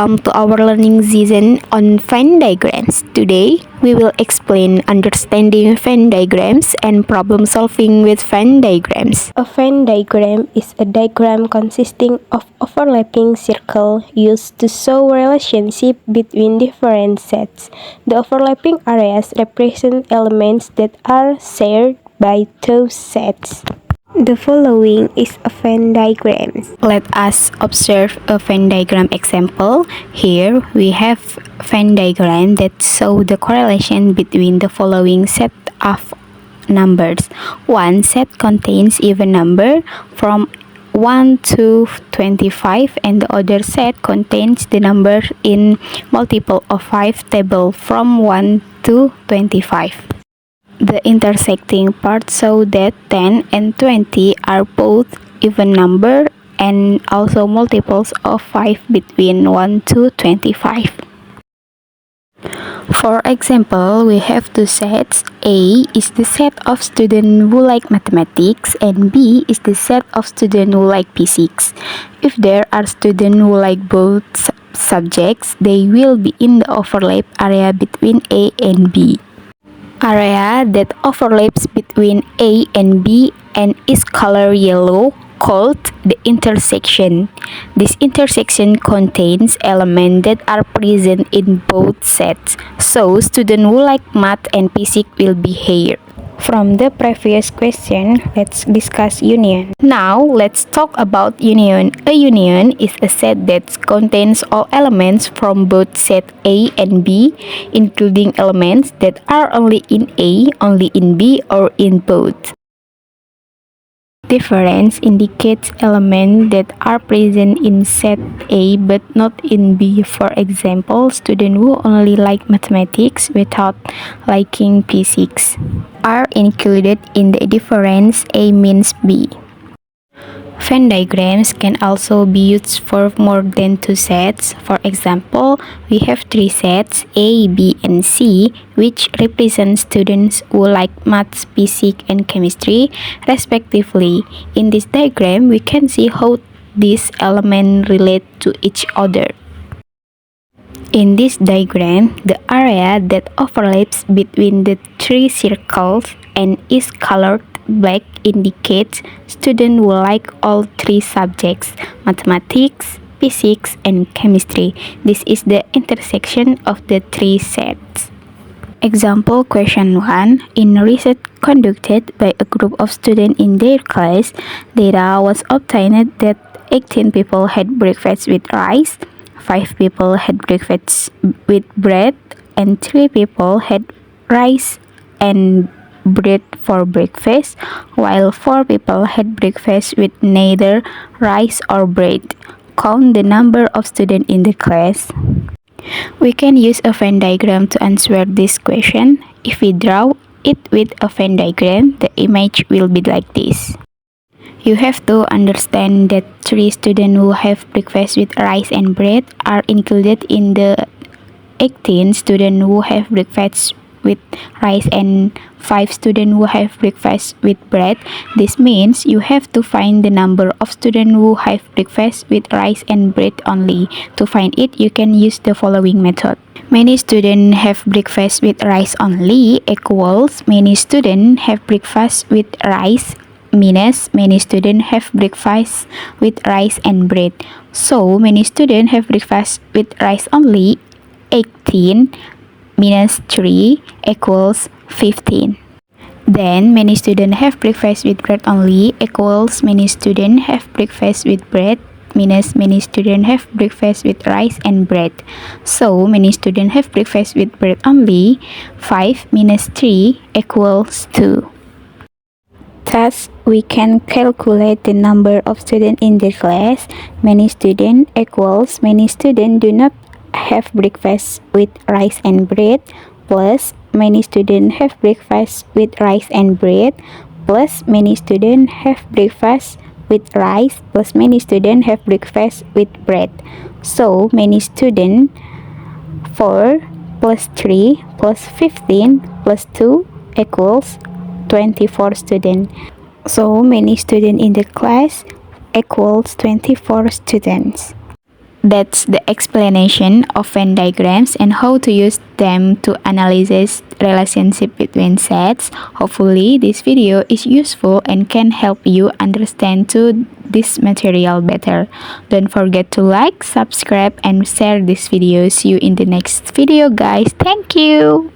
welcome to our learning season on Venn diagrams. Today, we will explain understanding Venn diagrams and problem solving with Venn diagrams. A Venn diagram is a diagram consisting of overlapping circles used to show relationship between different sets. The overlapping areas represent elements that are shared by those sets. The following is a Venn diagram. Let us observe a Venn diagram example. Here, we have Venn diagram that show the correlation between the following set of numbers. One set contains even number from 1 to 25 and the other set contains the number in multiple of 5 table from 1 to 25. The intersecting parts show that 10 and 20 are both even number and also multiples of 5 between 1 to 25. For example, we have two sets. A is the set of students who like mathematics and B is the set of students who like physics. If there are students who like both subjects, they will be in the overlap area between A and B. Area that overlaps between A and B and is colored yellow called the intersection. This intersection contains elements that are present in both sets, so students who like math and physics will be here. From the previous question, let's discuss union. Now, let's talk about union. A union is a set that contains all elements from both set A and B, including elements that are only in A, only in B, or in both. Difference indicates elements that are present in set A but not in B. For example, students who only like mathematics without liking physics are included in the difference A means B. Venn diagrams can also be used for more than two sets. For example, we have three sets A, B, and C, which represent students who like maths, physics, and chemistry, respectively. In this diagram, we can see how these elements relate to each other. In this diagram, the area that overlaps between the three circles and is colored black indicates students who like all three subjects, mathematics, physics, and chemistry. This is the intersection of the three sets. Example question 1. In research conducted by a group of students in their class, data was obtained that 18 people had breakfast with rice, 5 people had breakfast with bread, and 3 people had rice and bread for breakfast, while 4 people had breakfast with neither rice or bread. Count the number of students in the class. We can use a Venn diagram to answer this question. If we draw it with a Venn diagram, the image will be like this. You have to understand that 3 students who have breakfast with rice and bread are included in the 18 students who have breakfast with rice and 5 students who have breakfast with bread. This means you have to find the number of students who have breakfast with rice and bread only. To find it, you can use the following method. Many students have breakfast with rice only equals many students have breakfast with rice minus many students have breakfast with rice and bread. So, many students have breakfast with rice only 18 minus 3 equals 15. Then, many students have breakfast with bread only equals many students have breakfast with bread minus many students have breakfast with rice and bread. So, many students have breakfast with bread only 5 minus 3 equals 2. Thus, we can calculate the number of students in the class. Many students equals many students do not have breakfast with rice and bread plus many students have breakfast with rice and bread plus many students have breakfast with rice plus many students have breakfast with bread. So many students 4 plus 3 plus 15 plus 2 equals 24 students. So many students in the class equals 24 students. That's the explanation of Venn diagrams and how to use them to analyze relationship between sets. Hopefully this video is useful and can help you understand to this material better. Don't forget to like, subscribe and share this video. See you in the next video guys. Thank you.